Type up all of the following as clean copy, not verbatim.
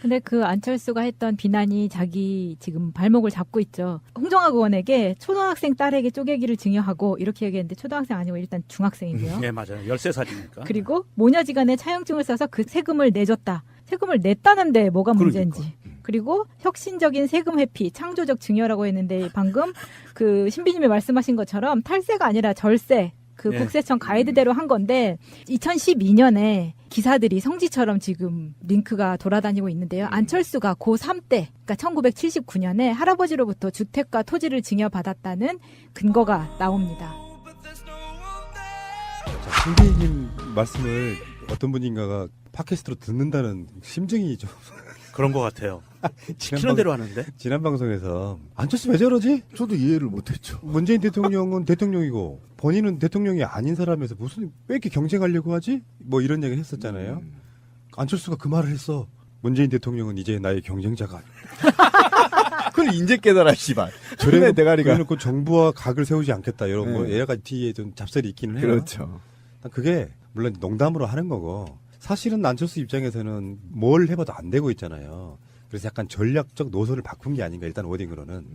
근데 그 안철수가 했던 비난이 자기 지금 발목을 잡고 있죠. 홍정학 의원에게 초등학생 딸에게 쪼개기를 증여하고 이렇게 얘기했는데 초등학생 아니고 일단 중학생이고요. 네, 맞아요. 13살이니까. 그리고 모녀지간에 차용증을 써서 그 세금을 내줬다. 세금을 냈다는데 뭐가 문제인지. 그러니까. 그리고 혁신적인 세금 회피, 창조적 증여라고 했는데 방금 그 신비님이 말씀하신 것처럼 탈세가 아니라 절세. 그 네. 국세청 가이드대로 한 건데 2012년에 기사들이 성지처럼 지금 링크가 돌아다니고 있는데요. 안철수가 고3 때, 그러니까 1979년에 할아버지로부터 주택과 토지를 증여받았다는 근거가 나옵니다. 신비님 말씀을 어떤 분인가가 팟캐스트로 듣는다는 심정이 좀 그런 것 같아요. 시키는 대로 하는데. 지난 방송에서 안철수 왜 저러지? 저도 이해를 못했죠. 문재인 대통령은 대통령이고 본인은 대통령이 아닌 사람에서 무슨 왜 이렇게 경쟁하려고 하지? 뭐 이런 얘기를 했었잖아요. 안철수가 그 말을 했어. 문재인 대통령은 이제 나의 경쟁자가 아니야. 그걸 인제 깨달아, 씨발. 저래 그래, 대가리가. 그래놓고 정부와 각을 세우지 않겠다 이런 거 네. 여러 가지 뒤에 좀 잡설이 있기는 해요. 그렇죠. 그게 물론 농담으로 하는 거고 사실은 안철수 입장에서는 뭘 해봐도 안 되고 있잖아요. 그래서 약간 전략적 노선을 바꾼 게 아닌가 일단 워딩으로는.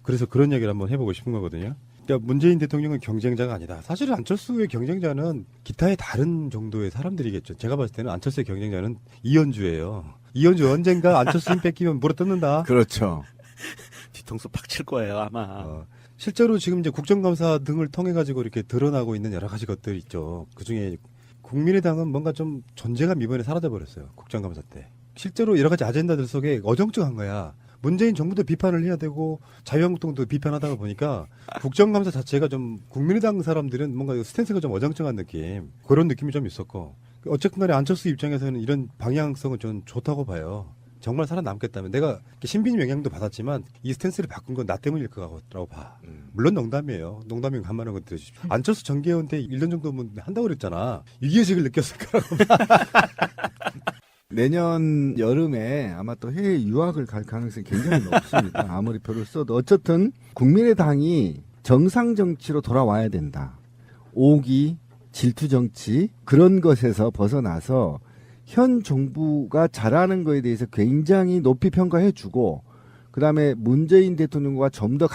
그래서 그런 얘기를 한번 해보고 싶은 거거든요. 그러니까 문재인 대통령은 경쟁자가 아니다. 사실은 안철수의 경쟁자는 기타의 다른 정도의 사람들이겠죠. 제가 봤을 때는 안철수의 경쟁자는 이현주예요. 이현주 언젠가 안철수 힘 뺏기면 물어뜯는다. 그렇죠. 뒤통수 팍 칠 거예요, 아마. 실제로 지금 이제 국정감사 등을 통해 가지고 이렇게 드러나고 있는 여러 가지 것들 있죠. 그 중에 국민의당은 뭔가 좀 존재감 이번에 사라져 버렸어요. 국정감사 때. 실제로 여러 가지 아젠다들 속에 어정쩡한 거야. 문재인 정부도 비판을 해야 되고 자유한국당도 비판하다가 보니까 국정감사 자체가 좀 국민의당 사람들은 뭔가 스탠스가 좀 어정쩡한 느낌. 그런 느낌이 좀 있었고. 어쨌든 간에 안철수 입장에서는 이런 방향성은 좀 좋다고 봐요. 정말 살아남겠다면 내가 신비님 영향도 받았지만 이 스탠스를 바꾼 건 나 때문일 거라고 봐. 물론 농담이에요. 농담이면 간만에 건 들으십시오. 안철수 정계원 때 1년 정도면 한다고 그랬잖아. 위기의식을 느꼈을 거라고 봐. 내년 여름에 아마 또 해외 유학을 갈 가능성이 굉장히 높습니다. 아무리 표를 써도. 어쨌든 국민의당이 정상 정치로 돌아와야 된다. 오기, 질투 정치 그런 것에서 벗어나서 현 정부가 잘하는 거에 대해서 굉장히 높이 평가해주고 그다음에 문재인 대통령과 좀 더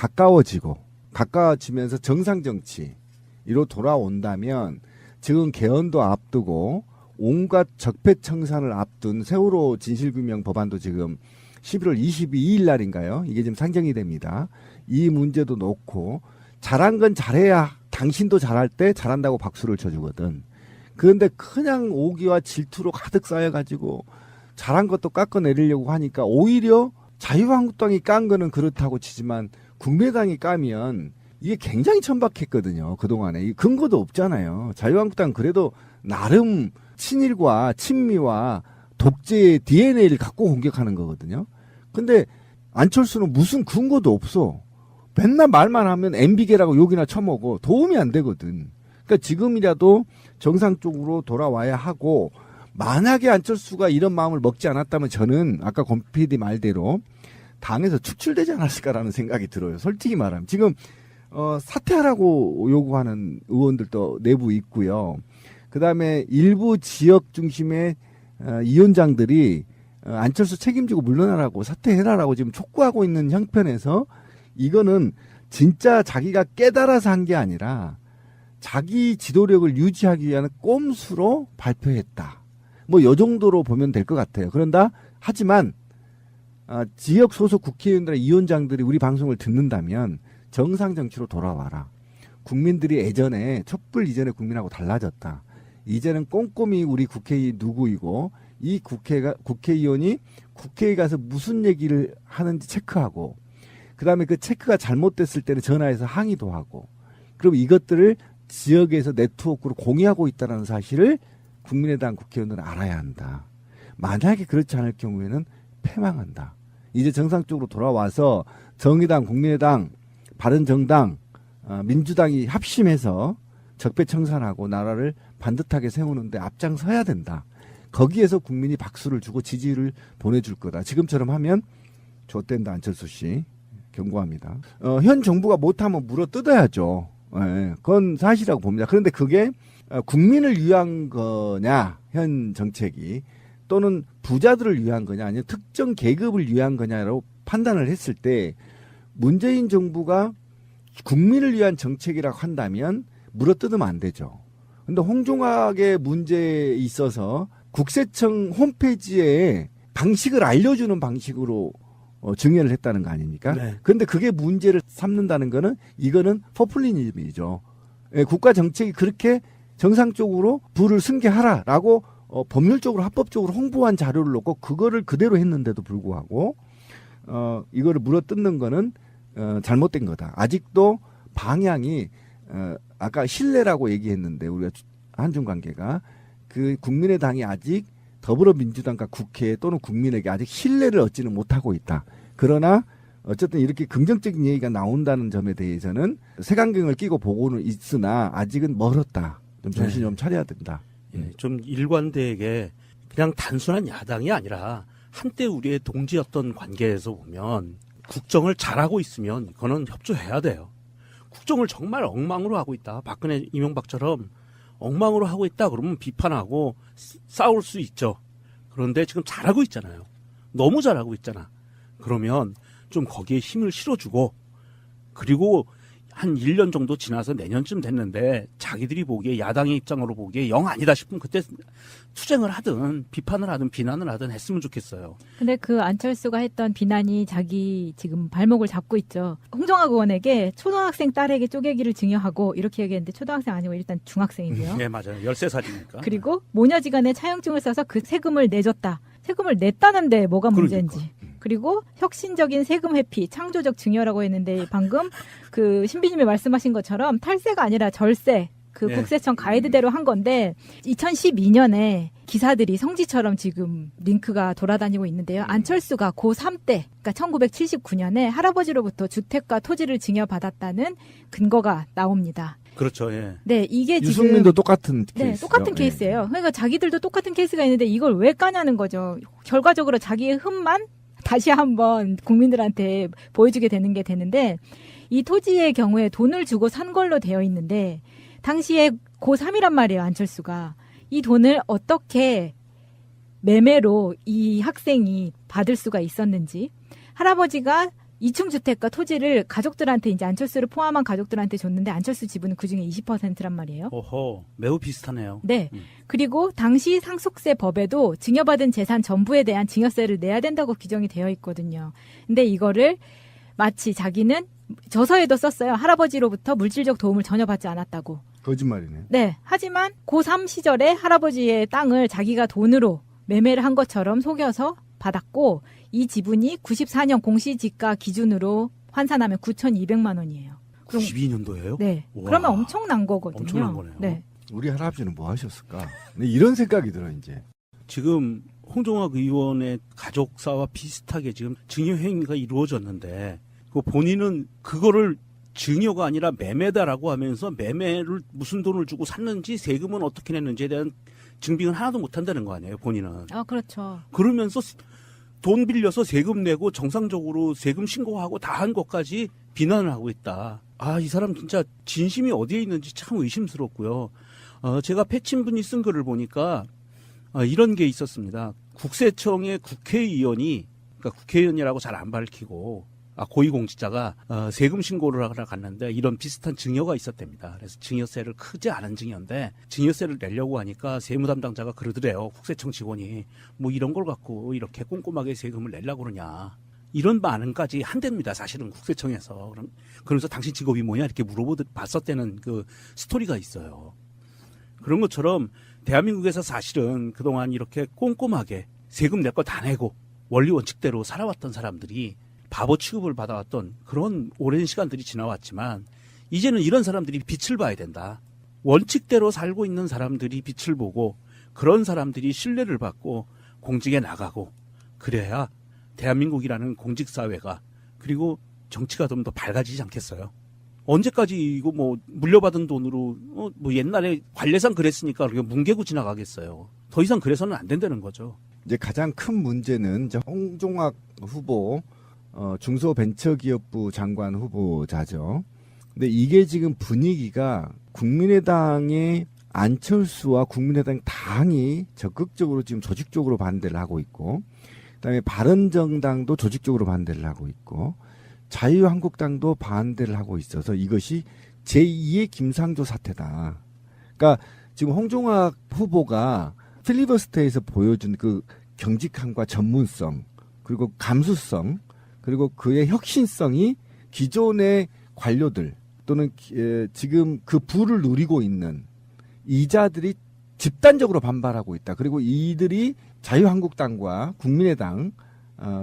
가까워지면서 정상 정치로 돌아온다면 지금 개헌도 앞두고 온갖 적폐청산을 앞둔 세월호 진실규명 법안도 지금 11월 22일 날인가요? 이게 지금 상정이 됩니다. 이 문제도 놓고 잘한 건 잘해야 당신도 잘할 때 잘한다고 박수를 쳐주거든. 그런데 그냥 오기와 질투로 가득 쌓여가지고 잘한 것도 깎아내리려고 하니까 오히려 자유한국당이 깐 거는 그렇다고 치지만 국민의당이 까면 이게 굉장히 천박했거든요. 그동안에. 근거도 없잖아요. 자유한국당은 그래도 나름 친일과 친미와 독재의 DNA를 갖고 공격하는 거거든요. 근데 안철수는 무슨 근거도 없어. 맨날 말만 하면 MB계라고 욕이나 쳐먹어. 도움이 안 되거든. 그러니까 지금이라도 정상 쪽으로 돌아와야 하고 만약에 안철수가 이런 마음을 먹지 않았다면 저는 아까 권 PD 말대로 당에서 축출되지 않았을까라는 생각이 들어요. 솔직히 말하면. 지금 사퇴하라고 요구하는 의원들도 내부 있고요. 그다음에 일부 지역 중심의 위원장들이 안철수 책임지고 물러나라고 사퇴해라라고 지금 촉구하고 있는 형편에서 이거는 진짜 자기가 깨달아서 한 게 아니라 자기 지도력을 유지하기 위한 꼼수로 발표했다. 뭐 요 정도로 보면 될 것 같아요. 그런다 하지만 지역 소속 국회의원들의 위원장들이 우리 방송을 듣는다면 정상 정치로 돌아와라. 국민들이 예전에 촛불 이전의 국민하고 달라졌다. 이제는 꼼꼼히 우리 국회의원이 누구이고 이 국회의원이 국회에 가서 무슨 얘기를 하는지 체크하고 그다음에 그 체크가 잘못됐을 때는 전화해서 항의도 하고 그럼 이것들을 지역에서 네트워크로 공유하고 있다는 사실을 국민의당 국회의원들은 알아야 한다. 만약에 그렇지 않을 경우에는 패망한다. 이제 정상적으로 돌아와서 정의당, 국민의당, 바른정당, 민주당이 합심해서 적폐청산하고 나라를 반듯하게 세우는데 앞장서야 된다. 거기에서 국민이 박수를 주고 지지를 보내줄 거다. 지금처럼 하면 좆된다 안철수 씨. 경고합니다. 현 정부가 못하면 물어뜯어야죠. 예, 그건 사실이라고 봅니다. 그런데 그게 국민을 위한 거냐 현 정책이 또는 부자들을 위한 거냐 아니면 특정 계급을 위한 거냐라고 판단을 했을 때 문재인 정부가 국민을 위한 정책이라고 한다면 물어뜯으면 안 되죠. 근데 홍종학의 문제에 있어서 국세청 홈페이지에 방식을 알려주는 방식으로 증여를 했다는 거 아닙니까? 네. 그런데 그게 문제를 삼는다는 거는 이거는 포퓰리즘이죠. 예, 국가 정책이 그렇게 정상적으로 부를 승계하라라고 법률적으로 합법적으로 홍보한 자료를 놓고 그거를 그대로 했는데도 불구하고 이거를 물어뜯는 거는 잘못된 거다. 아직도 방향이 아까 신뢰라고 얘기했는데 우리가 한중 관계가 그 국민의당이 아직 더불어민주당과 국회 또는 국민에게 아직 신뢰를 얻지는 못하고 있다. 그러나 어쨌든 이렇게 긍정적인 얘기가 나온다는 점에 대해서는 색안경을 끼고 보고는 있으나 아직은 멀었다. 좀 정신 좀 차려야 된다. 예, 좀 일관되게 그냥 단순한 야당이 아니라 한때 우리의 동지였던 관계에서 보면 국정을 잘하고 있으면 이거는 협조해야 돼요. 국정을 정말 엉망으로 하고 있다. 박근혜, 이명박처럼 엉망으로 하고 있다. 그러면 비판하고 싸울 수 있죠. 그런데 지금 잘하고 있잖아요. 너무 잘하고 있잖아. 그러면 좀 거기에 힘을 실어주고 그리고 한 1년 정도 지나서 내년쯤 됐는데 자기들이 보기에 야당의 입장으로 보기에 영 아니다 싶으면 그때 투쟁을 하든 비판을 하든 비난을 하든 했으면 좋겠어요. 근데 그 안철수가 했던 비난이 자기 지금 발목을 잡고 있죠. 홍종학 의원에게 초등학생 딸에게 쪼개기를 증여하고 이렇게 얘기했는데 초등학생 아니고 일단 중학생이고요. 네, 맞아요. 13살이니까. 그리고 모녀지간에 차용증을 써서 그 세금을 내줬다. 세금을 냈다는데 뭐가 문제인지. 그러니까. 그리고 혁신적인 세금 회피, 창조적 증여라고 했는데 방금 그 신비님이 말씀하신 것처럼 탈세가 아니라 절세, 그 네. 국세청 가이드대로 한 건데 2012년에 기사들이 성지처럼 지금 링크가 돌아다니고 있는데요. 안철수가 고3 때, 그러니까 1979년에 할아버지로부터 주택과 토지를 증여받았다는 근거가 나옵니다. 그렇죠. 예. 네, 이게 지금 유승민도 똑같은 네, 케이스죠. 똑같은 케이스예요. 그러니까 자기들도 똑같은 케이스가 있는데 이걸 왜 까냐는 거죠. 결과적으로 자기의 흠만 다시 한번 국민들한테 보여주게 되는 게 되는데 이 토지의 경우에 돈을 주고 산 걸로 되어 있는데 당시에 고3이란 말이에요. 안철수가. 이 돈을 어떻게 매매로 이 학생이 받을 수가 있었는지 할아버지가 2층 주택과 토지를 가족들한테 이제 안철수를 포함한 가족들한테 줬는데 안철수 지분은 그중에 20%란 말이에요. 오호, 매우 비슷하네요. 네. 그리고 당시 상속세 법에도 증여받은 재산 전부에 대한 증여세를 내야 된다고 규정이 되어 있거든요. 근데 이거를 마치 자기는 저서에도 썼어요. 할아버지로부터 물질적 도움을 전혀 받지 않았다고. 거짓말이네. 네. 하지만 고3 시절에 할아버지의 땅을 자기가 돈으로 매매를 한 것처럼 속여서 받았고 이 지분이 94년 공시지가 기준으로 환산하면 9,200만 원이에요. 그럼 92년도예요? 네. 우와. 그러면 엄청난 거거든요. 엄청난 거네요. 네. 우리 할아버지는 뭐 하셨을까? 이런 생각이 들어 이제. 지금 홍종학 의원의 가족사와 비슷하게 지금 증여 행위가 이루어졌는데 그 본인은 그거를 증여가 아니라 매매다라고 하면서 매매를 무슨 돈을 주고 샀는지 세금은 어떻게 냈는지에 대한 증빙은 하나도 못한다는 거 아니에요, 본인은. 아, 그렇죠. 그러면서 돈 빌려서 세금 내고 정상적으로 세금 신고하고 다 한 것까지 비난을 하고 있다. 아, 이 사람 진짜 진심이 어디에 있는지 참 의심스럽고요. 제가 패친분이 쓴 글을 보니까 이런 게 있었습니다. 국세청의 국회의원이, 그러니까 국회의원이라고 잘 안 밝히고 고위공직자가 세금 신고를 하러 갔는데 이런 비슷한 증여가 있었답니다. 그래서 증여세를 크지 않은 증여인데 증여세를 내려고 하니까 세무 담당자가 그러더래요. 국세청 직원이 뭐 이런 걸 갖고 이렇게 꼼꼼하게 세금을 내려고 그러냐. 이런 반응까지 한답니다. 사실은 국세청에서. 그러면서 당신 직업이 뭐냐 이렇게 물어봤었다는 그 스토리가 있어요. 그런 것처럼 대한민국에서 사실은 그동안 이렇게 꼼꼼하게 세금 낼 거 다 내고 원리 원칙대로 살아왔던 사람들이 바보 취급을 받아왔던 그런 오랜 시간들이 지나왔지만 이제는 이런 사람들이 빛을 봐야 된다. 원칙대로 살고 있는 사람들이 빛을 보고 그런 사람들이 신뢰를 받고 공직에 나가고 그래야 대한민국이라는 공직사회가 그리고 정치가 좀 더 밝아지지 않겠어요. 언제까지 이거 뭐 물려받은 돈으로 뭐 옛날에 관례상 그랬으니까 그렇게 뭉개고 지나가겠어요. 더 이상 그래서는 안 된다는 거죠. 이제 가장 큰 문제는 이제 홍종학 후보 중소벤처기업부 장관 후보자죠. 근데 이게 지금 분위기가 국민의당의 안철수와 국민의당 당이 적극적으로 지금 조직적으로 반대를 하고 있고, 그다음에 바른정당도 조직적으로 반대를 하고 있고, 자유한국당도 반대를 하고 있어서 이것이 제2의 김상조 사태다. 그러니까 지금 홍종학 후보가 필리버스터에서 보여준 그 경직함과 전문성, 그리고 감수성, 그리고 그의 혁신성이 기존의 관료들 또는 지금 그 부를 누리고 있는 이자들이 집단적으로 반발하고 있다. 그리고 이들이 자유한국당과 국민의당,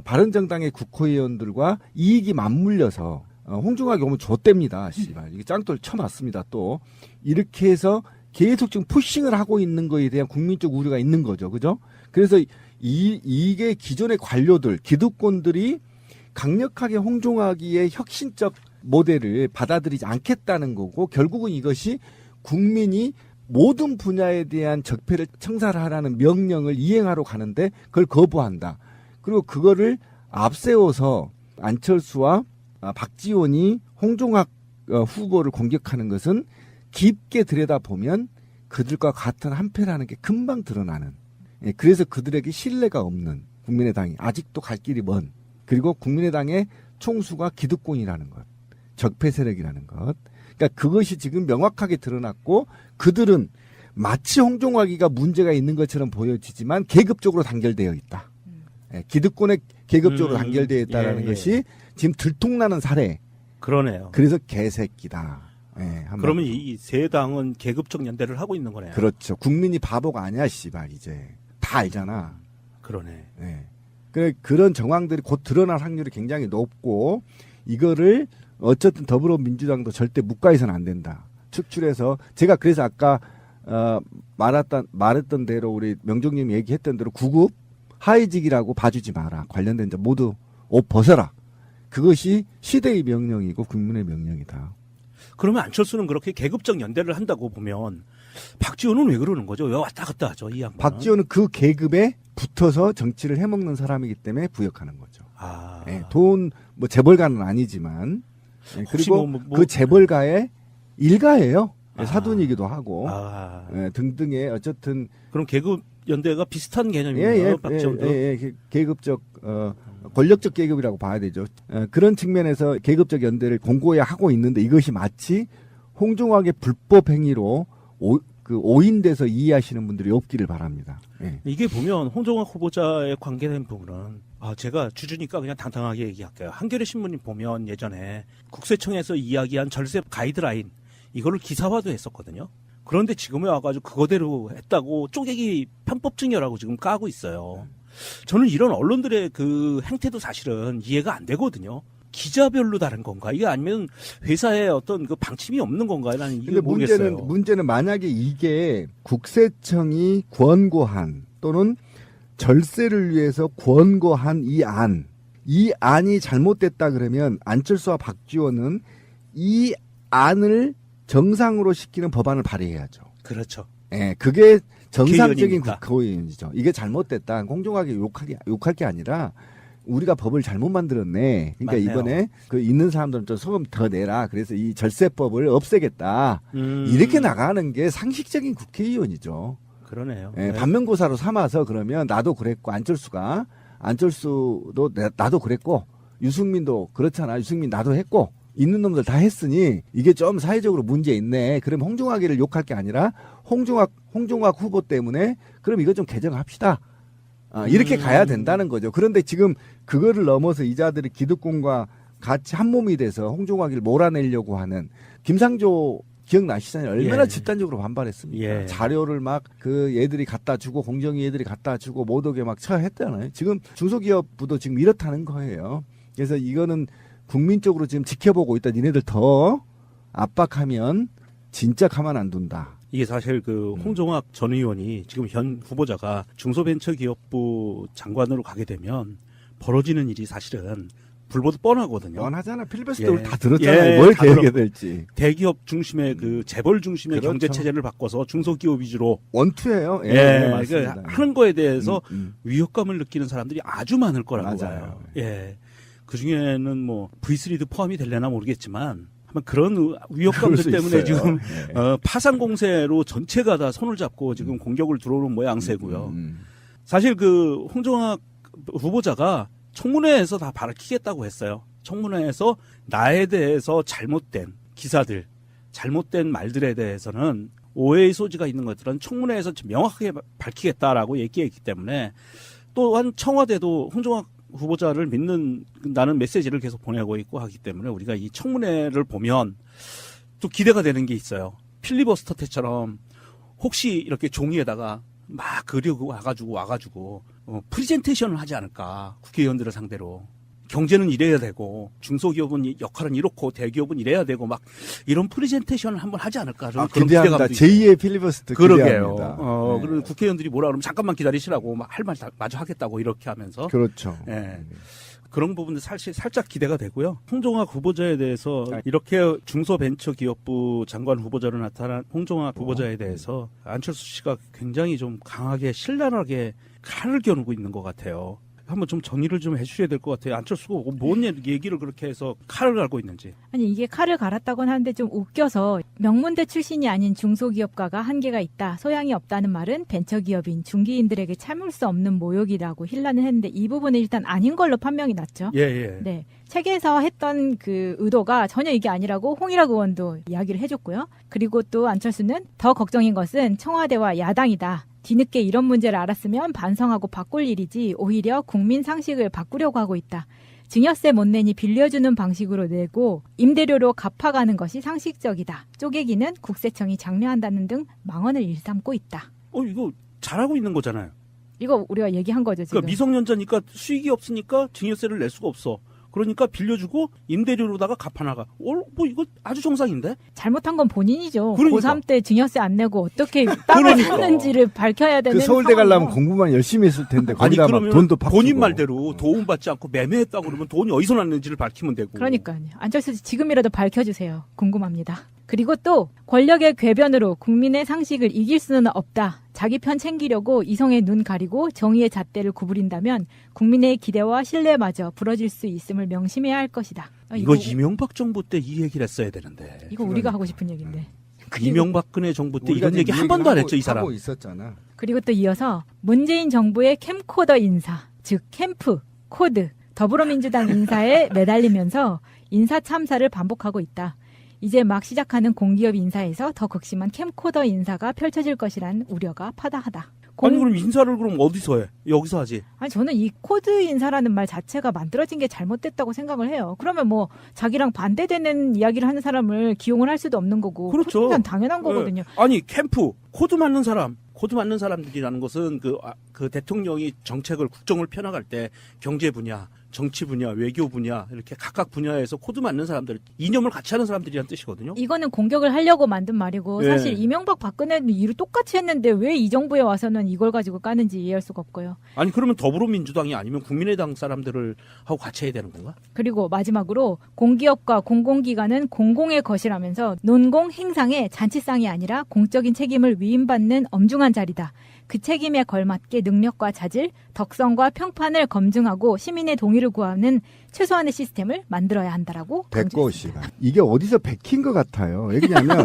바른정당의 국회의원들과 이익이 맞물려서 홍종학이 오면 좆됩니다. 씨발. 이게 짱돌 쳐맞습니다. 또 이렇게 해서 계속 지금 푸싱을 하고 있는 거에 대한 국민적 우려가 있는 거죠. 그죠? 그래서 이게 기존의 관료들, 기득권들이 강력하게 홍종학이의 혁신적 모델을 받아들이지 않겠다는 거고, 결국은 이것이 국민이 모든 분야에 대한 적폐를 청산하라는 명령을 이행하러 가는데 그걸 거부한다. 그리고 그거를 앞세워서 안철수와 박지원이 홍종학 후보를 공격하는 것은 깊게 들여다보면 그들과 같은 한패라는 게 금방 드러나는, 그래서 그들에게 신뢰가 없는 국민의당이 아직도 갈 길이 먼, 그리고 국민의당의 총수가 기득권이라는 것, 적폐 세력이라는 것, 그러니까 그것이 지금 명확하게 드러났고, 그들은 마치 홍종학이가 문제가 있는 것처럼 보여지지만 계급적으로 단결되어 있다. 기득권에 계급적으로 단결되어 있다는 것이 지금 들통나는 사례. 그러네요. 그래서 개새끼다. 그러면 이 세 당은 계급적 연대를 하고 있는 거네요. 그렇죠. 국민이 바보가 아니야, 씨발. 이제 다 알잖아. 그러네. 그런 정황들이 곧 드러날 확률이 굉장히 높고, 이거를 어쨌든 더불어민주당도 절대 묵과해서는 안 된다. 축출해서, 제가 그래서 아까 말했던 대로 우리 명종님이 얘기했던 대로 구급 하위직이라고 봐주지 마라. 관련된 자 모두 옷 벗어라. 그것이 시대의 명령이고 국민의 명령이다. 그러면 안철수는 그렇게 계급적 연대를 한다고 보면 박지원은 왜 그러는 거죠? 왜 왔다 갔다 하죠, 이 양반은? 박지원은 그 계급에 붙어서 정치를 해먹는 사람이기 때문에 부역하는 거죠. 돈 뭐 재벌가는 아니지만, 그리고 그 재벌가의 일가예요. 사돈이기도 하고 등등의 어쨌든 그럼 계급 연대가 비슷한 개념이에요. 박지원도 계급적 권력적 계급이라고 봐야 되죠. 그런 측면에서 계급적 연대를 공고히 하고 있는데, 이것이 마치 홍종학의 불법 행위로 오인돼서 이해하시는 분들이 없기를 바랍니다. 이게 보면 홍종학 후보자에 관계된 부분은 제가 주주니까 그냥 당당하게 얘기할게요. 한겨레 신문이 보면 예전에 국세청에서 이야기한 절세 가이드라인 이거를 기사화도 했었거든요. 그런데 지금에 와가지고 그거대로 했다고 쪼개기 편법증여라고 지금 까고 있어요. 저는 이런 언론들의 그 행태도 사실은 이해가 안 되거든요. 기자별로 다른 건가? 이게 아니면 회사에 어떤 그 방침이 없는 건가요? 나는 이게 모르겠어요. 문제는 만약에 이게 국세청이 권고한 또는 절세를 위해서 권고한 이 안이 잘못됐다 그러면 안철수와 박지원은 이 안을 정상으로 시키는 법안을 발의해야죠. 그렇죠. 그게 정상적인 국회의원이니까. 국회의원이죠. 이게 잘못됐다. 공정하게 욕할 게 아니라 우리가 법을 잘못 만들었네. 그러니까 맞네요. 이번에 그 있는 사람들은 좀 소금 더 내라. 그래서 이 절세법을 없애겠다. 이렇게 나가는 게 상식적인 국회의원이죠. 그러네요. 반면교사로 삼아서 그러면 나도 그랬고 안철수도 나도 그랬고 유승민도 그렇잖아. 유승민 나도 했고 있는 놈들 다 했으니 이게 좀 사회적으로 문제 있네. 그럼 홍종학이를 욕할 게 아니라 홍종학 후보 때문에 그럼 이거 좀 개정합시다. 이렇게 가야 된다는 거죠. 그런데 지금 그거를 넘어서 이자들이 기득권과 같이 한 몸이 돼서 홍종학이를 몰아내려고 하는 김상조 기억나시잖아요. 얼마나 집단적으로 반발했습니까? 자료를 막 그 얘들이 갖다 주고 공정위 얘들이 갖다 주고 못 오게 막 처했잖아요. 지금 중소기업부도 지금 이렇다는 거예요. 그래서 이거는 국민적으로 지금 지켜보고 있다. 니네들 더 압박하면 진짜 가만 안 둔다. 이게 사실 그 홍종학 전 의원이 지금 현 후보자가 중소벤처기업부 장관으로 가게 되면 벌어지는 일이 사실은 불보듯 뻔하거든요. 뻔하잖아. 필리버스터 다 들었잖아요. 뭘 계획해야 될지. 대기업 중심의 그 재벌 중심의 그렇죠. 경제 체제를 바꿔서 중소기업 위주로 원투예요. 맞습니다. 하는 거에 대해서 위협감을 느끼는 사람들이 아주 많을 거라고 맞아요. 봐요. 그 중에는 뭐 V3도 포함이 될려나 모르겠지만 아마 그런 위협감들 그럴 수 때문에 있어요. 지금 네. 파상 공세로 전체가 다 손을 잡고 지금 공격을 들어오는 모양새고요. 음. 사실 그 홍종학 후보자가 청문회에서 다 밝히겠다고 했어요. 청문회에서 나에 대해서 잘못된 기사들, 잘못된 말들에 대해서는 오해의 소지가 있는 것들은 청문회에서 명확하게 밝히겠다라고 얘기했기 때문에 또한 청와대도 홍종학 후보자를 믿는다는 메시지를 계속 보내고 있고 하기 때문에 우리가 이 청문회를 보면 또 기대가 되는 게 있어요. 필리버스터 때처럼 혹시 이렇게 종이에다가 막 그리고 와가지고 프리젠테이션을 하지 않을까, 국회의원들을 상대로. 경제는 이래야 되고 중소기업은 역할은 이렇고 대기업은 이래야 되고 막 이런 프리젠테이션을 한번 하지 않을까, 저는 그런 기대합니다. 기대감도 있어요. 제2의 필리버스터 그러게요. 기대합니다. 그러면 국회의원들이 뭐라 그러면 잠깐만 기다리시라고 막 할 말 마저 하겠다고 이렇게 하면서 그렇죠. 예. 그런 부분도 사실 살짝 기대가 되고요. 홍종학 후보자에 대해서 이렇게 중소벤처기업부 장관 후보자로 나타난 홍종학 후보자에 대해서 안철수 씨가 굉장히 좀 강하게 신랄하게 칼을 겨누고 있는 것 같아요. 한번 좀 정리를 좀 해주셔야 될 것 같아요. 안철수가 뭔 얘기를 그렇게 해서 칼을 갈고 있는지. 아니 이게 칼을 갈았다고는 하는데 좀 웃겨서 명문대 출신이 아닌 중소기업가가 한계가 있다. 소양이 없다는 말은 벤처기업인 중기인들에게 참을 수 없는 모욕이라고 힐난을 했는데 이 부분은 일단 아닌 걸로 판명이 났죠. 예. 네. 책에서 했던 그 의도가 전혀 이게 아니라고 홍일학 의원도 이야기를 해줬고요. 그리고 또 안철수는 더 걱정인 것은 청와대와 야당이다. 뒤늦게 이런 문제를 알았으면 반성하고 바꿀 일이지 오히려 국민 상식을 바꾸려고 하고 있다. 증여세 못 내니 빌려주는 방식으로 내고 임대료로 갚아가는 것이 상식적이다. 쪼개기는 국세청이 장려한다는 등 망언을 일삼고 있다. 이거 잘하고 있는 거잖아요. 이거 우리가 얘기한 거죠, 지금. 그러니까 미성년자니까 수익이 없으니까 증여세를 낼 수가 없어. 그러니까 빌려주고 임대료로다가 갚아나가. 뭐 이거 아주 정상인데? 잘못한 건 본인이죠. 그러니까. 고3 때 증여세 안 내고 어떻게 땅을 그러니까. 사는지를 밝혀야 되는 그 서울대 상황이에요. 가려면 공부만 열심히 했을 텐데 아니 거기다 막 그러면 돈도 팍 본인 주고. 말대로 도움받지 않고 매매했다고 그러면 돈이 어디서 났는지를 밝히면 되고. 그러니까요. 안철수 씨 지금이라도 밝혀주세요. 궁금합니다. 그리고 또 권력의 궤변으로 국민의 상식을 이길 수는 없다. 자기 편 챙기려고 이성의 눈 가리고 정의의 잣대를 구부린다면 국민의 기대와 신뢰마저 부러질 수 있음을 명심해야 할 것이다. 이거 이명박 정부 때 이 얘기를 했어야 되는데. 이거 우리가 하고 싶은 얘기인데. 이명박근혜 정부 때 우리가 이런 얘기 지금 한 번도 안 하고- 했죠, 이 사람. 하고 있었잖아. 그리고 또 이어서 문재인 정부의 캠코더 인사, 즉 캠프, 코드, 더불어민주당 인사에 매달리면서 인사 참사를 반복하고 있다. 이제 막 시작하는 공기업 인사에서 더 극심한 캠코더 인사가 펼쳐질 것이란 우려가 파다하다. 아니 그럼 인사를 그럼 어디서 해? 여기서 하지. 아니 저는 이 코드 인사라는 말 자체가 만들어진 게 잘못됐다고 생각을 해요. 그러면 뭐 자기랑 반대되는 이야기를 하는 사람을 기용을 할 수도 없는 거고. 그렇죠. 코드 인사는 당연한 거거든요. 아니 캠프 코드 맞는 사람들이라는 것은 그 대통령이 정책을 국정을 펴나갈 때 경제 분야, 정치 분야, 외교 분야 이렇게 각각 분야에서 코드 맞는 사람들, 이념을 같이 하는 사람들이란 뜻이거든요. 이거는 공격을 하려고 만든 말이고 예. 사실 이명박 박근혜는 일을 똑같이 했는데 왜 이 정부에 와서는 이걸 가지고 까는지 이해할 수가 없고요. 아니 그러면 더불어민주당이 아니면 국민의당 사람들을 하고 같이 해야 되는 건가? 그리고 마지막으로 공기업과 공공기관은 공공의 것이라면서 논공 행상의 잔치상이 아니라 공적인 책임을 위임받는 엄중한 자리다. 그 책임에 걸맞게 능력과 자질, 덕성과 평판을 검증하고 시민의 동의를 구하는 최소한의 시스템을 만들어야 한다라고 백고 강조했습니다. 씨가 이게 어디서 베낀 것 같아요. 왜냐하면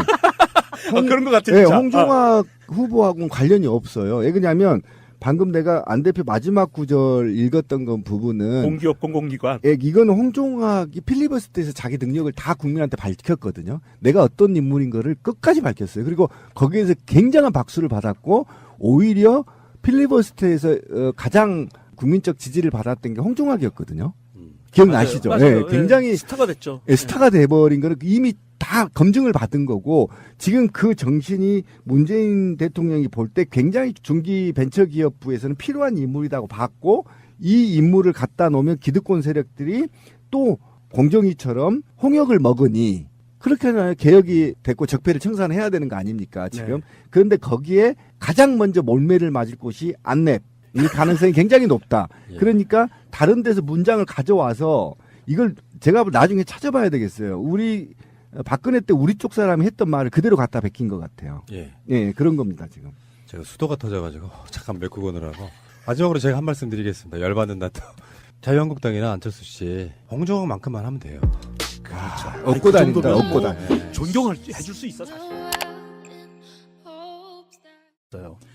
그런 것 같아 네, 진짜. 홍종학 후보하고는 관련이 없어요. 왜냐하면 방금 내가 안 대표 마지막 구절 읽었던 건 부분은 공기업 공공기관. 이거는 홍종학이 필리버스터에서 자기 능력을 다 국민한테 밝혔거든요. 내가 어떤 인물인 거를 끝까지 밝혔어요. 그리고 거기에서 굉장한 박수를 받았고 오히려 필리버스터에서 가장 국민적 지지를 받았던 게 홍종학이었거든요. 기억나시죠? 맞아요. 네, 굉장히 스타가 됐죠. 스타가 돼버린 거는 이미 다 검증을 받은 거고 지금 그 정신이 문재인 대통령이 볼 때 굉장히 중기 벤처기업부에서는 필요한 인물이라고 봤고 이 인물을 갖다 놓으면 기득권 세력들이 또 공정위처럼 홍역을 먹으니 그렇게 하면 개혁이 됐고 적폐를 청산해야 되는 거 아닙니까 지금. 네. 그런데 거기에 가장 먼저 몰매를 맞을 곳이 안랩. 이 가능성이 굉장히 높다. 예. 그러니까 다른 데서 문장을 가져와서 이걸 제가 나중에 찾아봐야 되겠어요. 우리 박근혜 때 우리 쪽 사람이 했던 말을 그대로 갖다 베낀 것 같아요. 예. 예, 그런 겁니다 지금. 제가 수도가 터져가지고 잠깐 메고 거느라고 마지막으로 제가 한 말씀 드리겠습니다. 열받는다 또. 자유한국당이나 안철수 씨 홍종학만큼만 하면 돼요. 그렇죠. 업고 다닌다. 정도면 업고 뭐 다니. 존경해줄 수 있어 사실.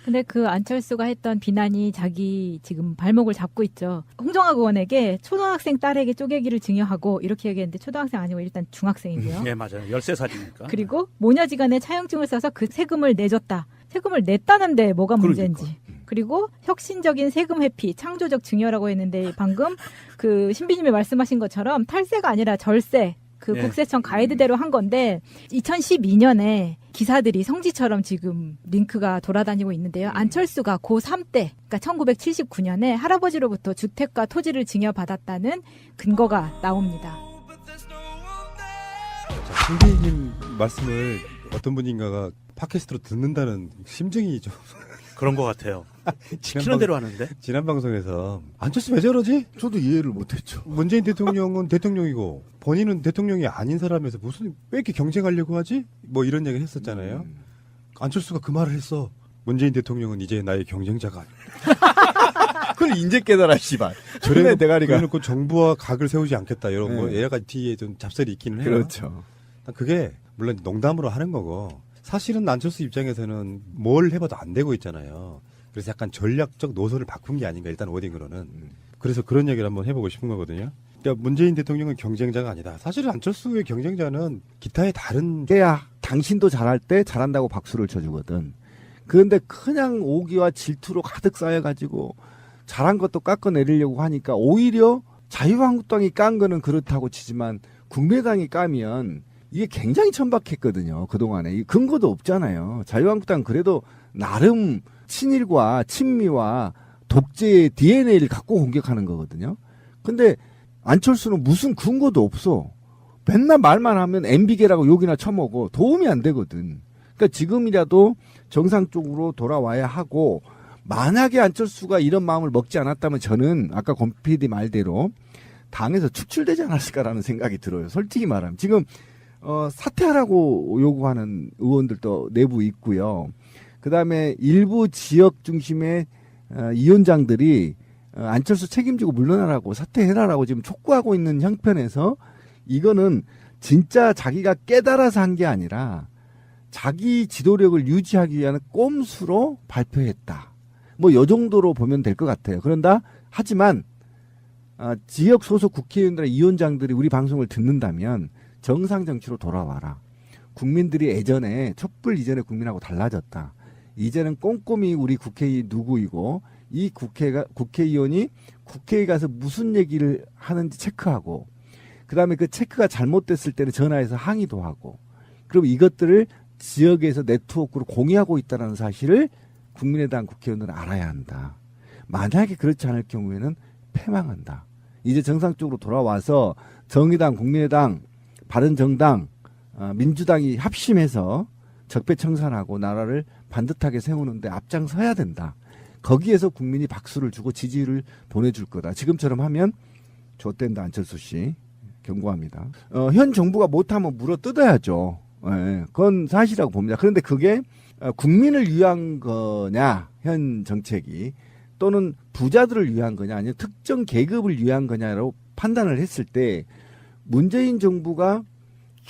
근데 그 안철수가 했던 비난이 자기 지금 발목을 잡고 있죠. 홍정학 의원에게 초등학생 딸에게 쪼개기를 증여하고 이렇게 얘기했는데 초등학생 아니고 일단 중학생이고요. 네 맞아요. 13살이니까. 그리고 모녀지간에 차용증을 써서 그 세금을 내줬다. 세금을 냈다는데 뭐가 문제인지. 그리고 혁신적인 세금 회피, 창조적 증여라고 했는데 방금 그 신비님이 말씀하신 것처럼 탈세가 아니라 절세. 그 네. 국세청 가이드대로 한 건데 2012년에 기사들이 성지처럼 지금 링크가 돌아다니고 있는데요. 안철수가 고3 때, 그러니까 1979년에 할아버지로부터 주택과 토지를 증여받았다는 근거가 나옵니다. 신비님 말씀을 어떤 분인가가 팟캐스트로 듣는다는 심증이 좀 그런 것 같아요. 시키는 대로 하는데. 지난 방송에서 안철수 왜 저러지? 저도 이해를 못했죠. 문재인 대통령은 대통령이고 본인은 대통령이 아닌 사람에서 무슨 왜 이렇게 경쟁하려고 하지? 뭐 이런 얘기를 했었잖아요. 안철수가 그 말을 했어. 문재인 대통령은 이제 나의 경쟁자가 아니다. 그걸 인제 깨달아 씨발. 저래 대가리가. 그래놓고 정부와 각을 세우지 않겠다 이런 뭐 네. 얘가 뒤에 좀 잡설이 있기는 해요. 그렇죠. 그게 물론 농담으로 하는 거고 사실은 안철수 입장에서는 뭘 해봐도 안 되고 있잖아요. 그래서 약간 전략적 노선을 바꾼 게 아닌가 일단 워딩으로는. 그래서 그런 얘기를 한번 해보고 싶은 거거든요. 그러니까 문재인 대통령은 경쟁자가 아니다. 사실은 안철수의 경쟁자는 기타의 다른 깨야 당신도 잘할 때 잘한다고 박수를 쳐주거든. 그런데 그냥 오기와 질투로 가득 쌓여가지고 잘한 것도 깎아내리려고 하니까 오히려 자유한국당이 깐 거는 그렇다고 치지만 국민의당이 까면 이게 굉장히 천박했거든요. 그동안에. 이 근거도 없잖아요. 자유한국당 그래도 나름 친일과 친미와 독재의 DNA를 갖고 공격하는 거거든요. 근데 안철수는 무슨 근거도 없어. 맨날 말만 하면 MB계라고 욕이나 쳐먹어. 도움이 안 되거든. 그러니까 지금이라도 정상적으로 돌아와야 하고 만약에 안철수가 이런 마음을 먹지 않았다면 저는 아까 권 PD 말대로 당에서 축출되지 않았을까라는 생각이 들어요. 솔직히 말하면. 지금 사퇴하라고 요구하는 의원들도 내부 있고요. 그다음에 일부 지역 중심의 위원장들이 안철수 책임지고 물러나라고 사퇴해라라고 지금 촉구하고 있는 형편에서 이거는 진짜 자기가 깨달아서 한 게 아니라 자기 지도력을 유지하기 위한 꼼수로 발표했다. 뭐 이 정도로 보면 될 것 같아요. 그런다 하지만 지역 소속 국회의원들의 위원장들이 우리 방송을 듣는다면 정상 정치로 돌아와라. 국민들이 예전에 촛불 이전의 국민하고 달라졌다. 이제는 꼼꼼히 우리 국회의 누구이고 이 국회의원이 국회에 가서 무슨 얘기를 하는지 체크하고 그다음에 그 체크가 잘못됐을 때는 전화해서 항의도 하고 그럼 이것들을 지역에서 네트워크로 공유하고 있다는 사실을 국민의당 국회의원들은 알아야 한다. 만약에 그렇지 않을 경우에는 패망한다. 이제 정상적으로 돌아와서 정의당, 국민의당, 바른정당, 민주당이 합심해서 적폐청산하고 나라를 반듯하게 세우는데 앞장서야 된다. 거기에서 국민이 박수를 주고 지지를 보내줄 거다. 지금처럼 하면 좆된다 안철수 씨. 경고합니다. 현 정부가 못하면 물어뜯어야죠. 예, 그건 사실이라고 봅니다. 그런데 그게 국민을 위한 거냐 현 정책이 또는 부자들을 위한 거냐 아니면 특정 계급을 위한 거냐라고 판단을 했을 때 문재인 정부가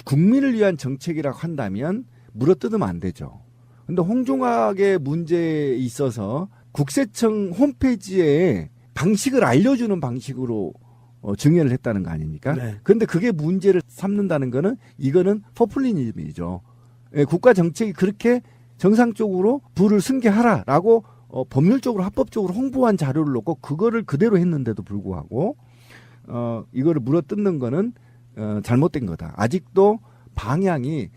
국민을 위한 정책이라고 한다면 물어뜯으면 안 되죠. 근데 홍종학의 문제에 있어서 국세청 홈페이지에 방식을 알려주는 방식으로 증여를 했다는 거 아닙니까? 네. 그런데 그게 문제를 삼는다는 거는 이거는 포퓰리즘이죠. 예, 국가 정책이 그렇게 정상적으로 부를 승계하라라고 법률적으로 합법적으로 홍보한 자료를 놓고 그거를 그대로 했는데도 불구하고 이거를 물어뜯는 거는 잘못된 거다. 아직도 방향이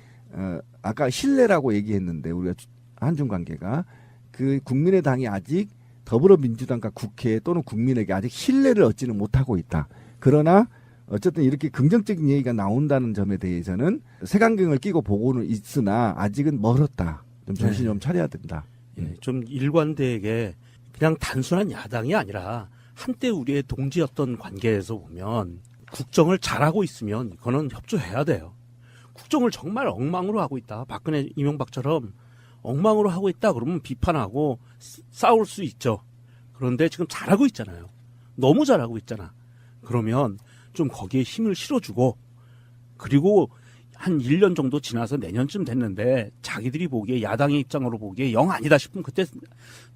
아까 신뢰라고 얘기했는데 우리가 한중 관계가 그 국민의당이 아직 더불어민주당과 국회 또는 국민에게 아직 신뢰를 얻지는 못하고 있다. 그러나 어쨌든 이렇게 긍정적인 얘기가 나온다는 점에 대해서는 색안경을 끼고 보고는 있으나 아직은 멀었다. 좀 정신 좀 차려야 된다. 예, 좀 일관되게 그냥 단순한 야당이 아니라 한때 우리의 동지였던 관계에서 보면 국정을 잘하고 있으면 이거는 협조해야 돼요. 국정을 정말 엉망으로 하고 있다. 박근혜 이명박처럼 엉망으로 하고 있다 그러면 비판하고 싸울 수 있죠. 그런데 지금 잘하고 있잖아요. 너무 잘하고 있잖아. 그러면 좀 거기에 힘을 실어주고 그리고 한 1년 정도 지나서 내년쯤 됐는데 자기들이 보기에 야당의 입장으로 보기에 영 아니다 싶으면 그때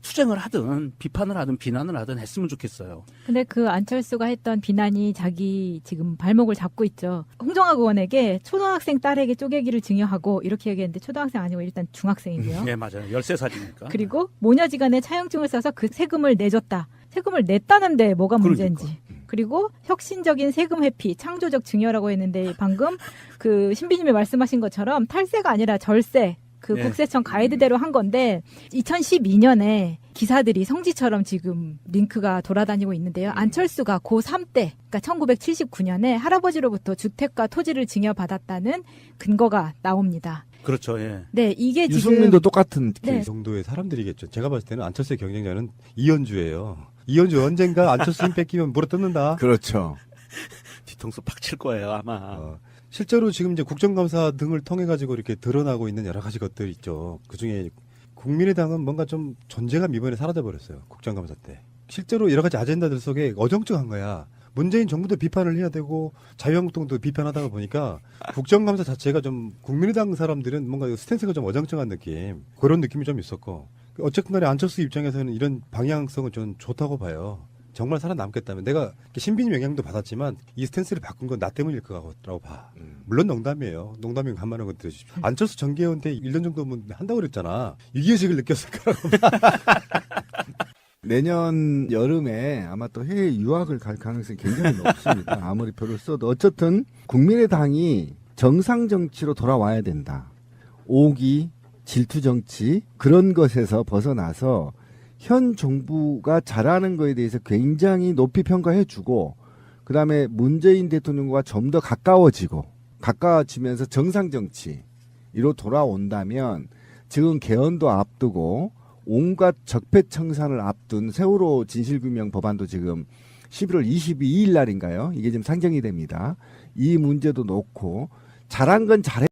투쟁을 하든 비판을 하든 비난을 하든 했으면 좋겠어요. 근데 그 안철수가 했던 비난이 자기 지금 발목을 잡고 있죠. 홍정학 의원에게 초등학생 딸에게 쪼개기를 증여하고 이렇게 얘기했는데 초등학생 아니고 일단 중학생이고요. 네, 맞아요. 13살이니까. 그리고 모녀지간에 차용증을 써서 그 세금을 내줬다. 세금을 냈다는데 뭐가 문제인지. 그러니까. 그리고 혁신적인 세금 회피, 창조적 증여라고 했는데 방금 그 신비님이 말씀하신 것처럼 탈세가 아니라 절세. 그 네. 국세청 가이드대로 한 건데 2012년에 기사들이 성지처럼 지금 링크가 돌아다니고 있는데요. 안철수가 고3 때, 그러니까 1979년에 할아버지로부터 주택과 토지를 증여받았다는 근거가 나옵니다. 그렇죠. 예. 네, 이게 지금 유승민도 똑같은 네. 그 정도의 사람들이겠죠. 제가 봤을 때는 안철수의 경쟁자는 이현주예요. 이현주 언젠가 안철수 힘 뺏기면 물어뜯는다. 그렇죠. 뒤통수 팍 칠 거예요, 아마. 실제로 지금 이제 국정감사 등을 통해 가지고 이렇게 드러나고 있는 여러 가지 것들이 있죠. 그 중에 국민의당은 뭔가 좀 존재감 이번에 사라져 버렸어요. 국정감사 때. 실제로 여러 가지 아젠다들 속에 어정쩡한 거야. 문재인 정부도 비판을 해야 되고 자유한국당도 비판하다가 보니까 국정감사 자체가 좀 국민의당 사람들은 뭔가 스탠스가 좀 어정쩡한 느낌, 그런 느낌이 좀 있었고, 어쨌든 간에 안철수 입장에서는 이런 방향성은 좀 좋다고 봐요. 정말 살아남겠다면. 내가 신빈 영향도 받았지만 이 스탠스를 바꾼 건 나 때문일 거라고 봐. 물론 농담이에요. 농담이면 간만에 건 들으십시오. 안철수 정계원 때 1년 정도면 한다고 그랬잖아. 위기의식을 느꼈을 거라고. 내년 여름에 아마 또 해외 유학을 갈 가능성이 굉장히 높습니다. 아무리 표를 써도. 어쨌든 국민의당이 정상 정치로 돌아와야 된다. 오기, 질투 정치 그런 것에서 벗어나서 현 정부가 잘하는 거에 대해서 굉장히 높이 평가해주고, 그다음에 문재인 대통령과 좀 더 가까워지면서 정상 정치로 돌아온다면, 지금 개헌도 앞두고 온갖 적폐청산을 앞둔 세월호 진실규명 법안도 지금 11월 22일 날인가요? 이게 지금 상정이 됩니다. 이 문제도 놓고 잘한 건 잘해.